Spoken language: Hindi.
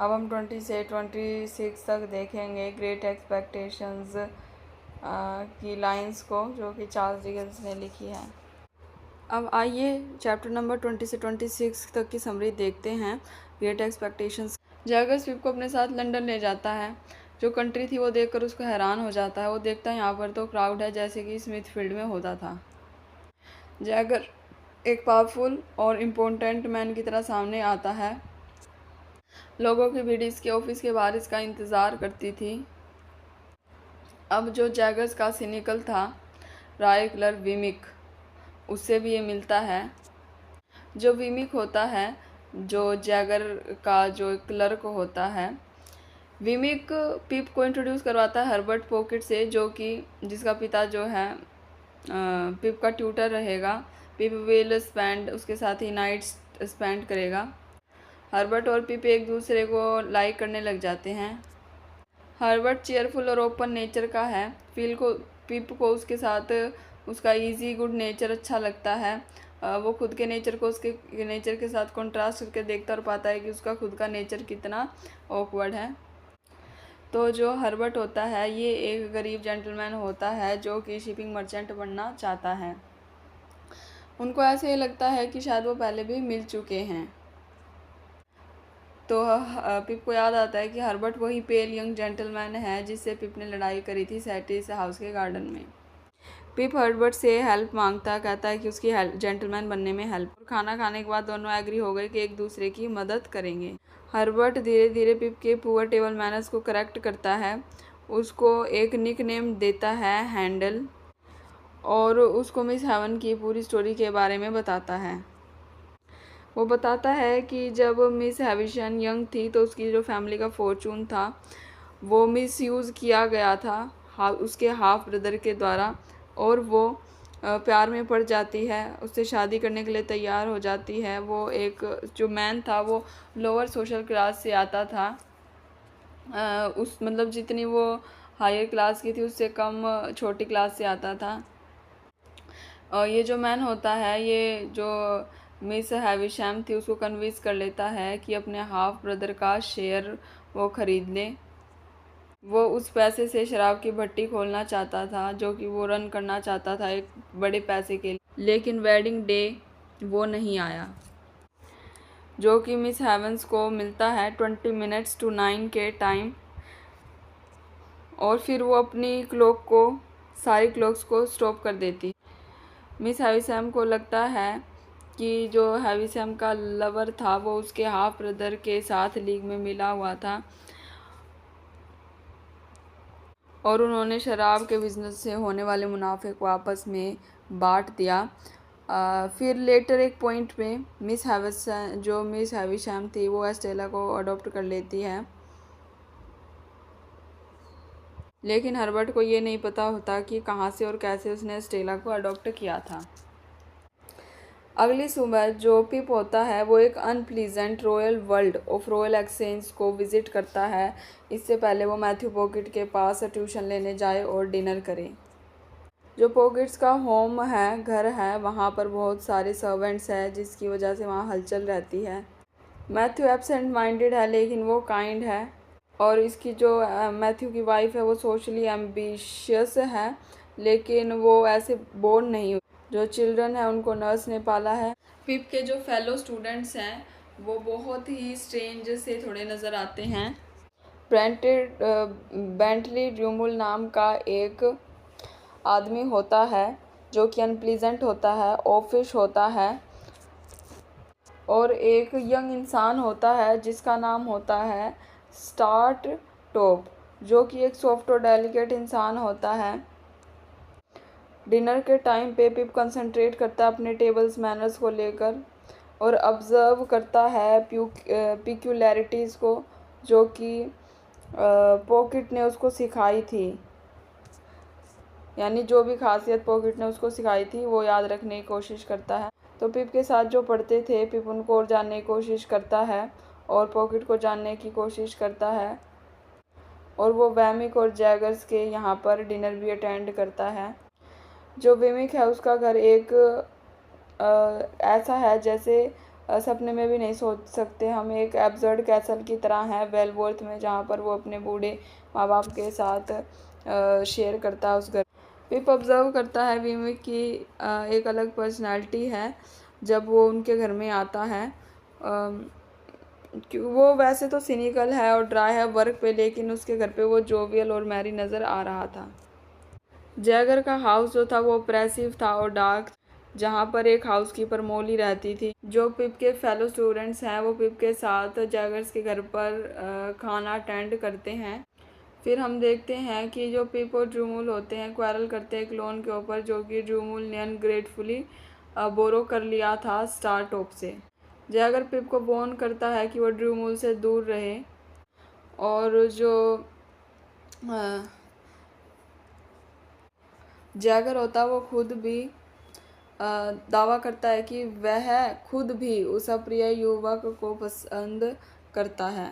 अब हम 20 से 26 तक देखेंगे ग्रेट एक्सपेक्टेशंस की लाइंस को, जो कि चार्ल्स डिकेंस ने लिखी है। अब आइए चैप्टर नंबर 20 से 26 तक की समरी देखते हैं। Great expectations. जैगर्स पिप को अपने साथ लंदन ले जाता है। जो कंट्री थी वो देखकर उसको हैरान हो जाता है। वो देखता है यहाँ पर तो क्राउड है जैसे कि स्मिथफील्ड में होता था। जैगर एक पावरफुल और इम्पोर्टेंट मैन की तरह सामने आता है। लोगों की भीड़ इसके ऑफिस के बाहर इसका इंतज़ार करती थी। अब जो जैगर्स का सिनिकल था राय क्लर विमिक, उससे भी ये मिलता है। जो विमिक होता है, जो जैगर का जो क्लर्क होता है, विमिक पिप को इंट्रोड्यूस करवाता है हर्बर्ट पॉकेट से, जो कि जिसका पिता जो है पिप का ट्यूटर रहेगा। पिप विल स्पेंड उसके साथ ही नाइट्स स्पेंड करेगा। हर्बर्ट और पिप एक दूसरे को लाइक करने लग जाते हैं। हर्बर्ट चेयरफुल और ओपन नेचर का है। पिप को उसके साथ उसका इजी गुड नेचर अच्छा लगता है। वो खुद के नेचर को उसके नेचर के साथ कंट्रास्ट करके देखता और पाता है कि उसका खुद का नेचर कितना ऑकवर्ड है। तो जो हर्बर्ट होता है ये एक गरीब जेंटलमैन होता है जो कि शिपिंग मर्चेंट बनना चाहता है। उनको ऐसे लगता है कि शायद वो पहले भी मिल चुके हैं। तो पिप को याद आता है कि हर्बर्ट वही पेल यंग जेंटलमैन है जिससे पिप ने लड़ाई करी थी सैटिस हाउस के गार्डन में। पिप हर्बर्ट से हेल्प मांगता, कहता है कि उसकी जेंटलमैन बनने में हेल्प। और खाना खाने के बाद दोनों एग्री हो गए कि एक दूसरे की मदद करेंगे। हर्बर्ट धीरे धीरे पिप के पुअर टेबल मैनर्स को करेक्ट करता है। उसको एक निक नेम देता है हैंडल, और उसको मिस हेवन की पूरी स्टोरी के बारे में बताता है। वो बताता है कि जब मिस हैविशन यंग थी तो उसकी जो फैमिली का फॉर्चून था वो मिसयूज़ किया गया था उसके हाफ ब्रदर के द्वारा, और वो प्यार में पड़ जाती है। उससे शादी करने के लिए तैयार हो जाती है। वो एक जो मैन था वो लोअर सोशल क्लास से आता था। उस मतलब जितनी वो हायर क्लास की थी उससे कम छोटी क्लास से आता था। और ये जो मैन होता है, ये जो मिस हैविशैम थी उसको कन्विंस कर लेता है कि अपने हाफ ब्रदर का शेयर वो ख़रीद ले। वो उस पैसे से शराब की भट्टी खोलना चाहता था जो कि वो रन करना चाहता था एक बड़े पैसे के लिए। लेकिन वेडिंग डे वो नहीं आया, जो कि मिस हेवंस को मिलता है 20 मिनट्स टू 9 के टाइम। और फिर वो अपनी सारी क्लॉक्स को स्टॉप कर देती। मिस हैविशैम को लगता है कि जो हैविशैम का लवर था वो उसके हाफ ब्रदर के साथ लीग में मिला हुआ था और उन्होंने शराब के बिजनेस से होने वाले मुनाफे को आपस में बांट दिया। फिर लेटर एक पॉइंट पे मिस हैविशैम थी वो एस्टेला को अडॉप्ट कर लेती है। लेकिन हर्बर्ट को ये नहीं पता होता कि कहाँ से और कैसे उसने एस्टेला को अडॉप्ट किया था। अगली सुबह जो पिप होता है वो एक unpleasant royal world of royal exchange को विज़िट करता है। इससे पहले वो मैथ्यू पॉकेट के पास ट्यूशन लेने जाए और डिनर करे। जो पॉकेट्स का होम है, घर है, वहाँ पर बहुत सारे सर्वेंट्स हैं जिसकी वजह से वहाँ हलचल रहती है। मैथ्यू एब्सेंट माइंडेड है लेकिन वो काइंड है, और इसकी जो मैथ्यू की वाइफ है वो सोशली एम्बिशियस है लेकिन वो ऐसे बोर्न नहीं। जो चिल्ड्रन है उनको नर्स ने पाला है। पिप के जो फेलो स्टूडेंट्स हैं वो बहुत ही स्ट्रेंज से थोड़े नज़र आते हैं। बेंटली ड्यूमुल नाम का एक आदमी होता है जो कि अनप्लीजेंट होता है, ऑफिश होता है, और एक यंग इंसान होता है जिसका नाम होता है स्टार्ट टॉप, जो कि एक सॉफ्ट और डेलिकेट इंसान होता है। डिनर के टाइम पे पिप कंसंट्रेट करता है अपने टेबल्स मैनर्स को लेकर और ऑब्ज़र्व करता है पिक्यूलैरिटीज़ को जो कि पॉकेट ने उसको सिखाई थी। यानी जो भी खासियत पॉकेट ने उसको सिखाई थी वो याद रखने की कोशिश करता है। तो पिप के साथ जो पढ़ते थे पिप उनको और जानने की कोशिश करता है और पॉकेट को जानने की कोशिश करता है, और वो वैमिक और जैगर्स के यहाँ पर डिनर भी अटेंड करता है। जो विमिक है उसका घर एक ऐसा है जैसे सपने में भी नहीं सोच सकते। हम एक एब्सर्ड कैसल की तरह हैं वेलवोर्थ में, जहाँ पर वो अपने बूढ़े माँ बाप के साथ शेयर करता है उस घर। पिप ऑब्जर्व करता है विमिक की एक अलग पर्सनालिटी है जब वो उनके घर में आता है। वो वैसे तो सिनिकल है और ड्राई है वर्क पे, लेकिन उसके घर पे वो जोवियल और मैरी नज़र आ रहा था। जैगर का हाउस जो था वो ऑप्रेसिव था और डार्क, जहाँ पर एक हाउसकीपर मोली रहती थी। जो पिप के फेलो स्टूडेंट्स हैं वो पिप के साथ जैगर्स के घर पर खाना अटेंड करते हैं। फिर हम देखते हैं कि जो पिप और ड्रूमूल होते हैं क्वारल करते हैं एक लोन के ऊपर, जो कि ड्रूमूल ने अनग्रेटफुली बोरो कर लिया था स्टार टॉप से। जैगर पिप को वॉर्न करता है कि वो ड्रूमूल से दूर रहे, और जो जैगर होता है वो खुद भी दावा करता है कि वह खुद भी उस अप्रिय युवक को पसंद करता है।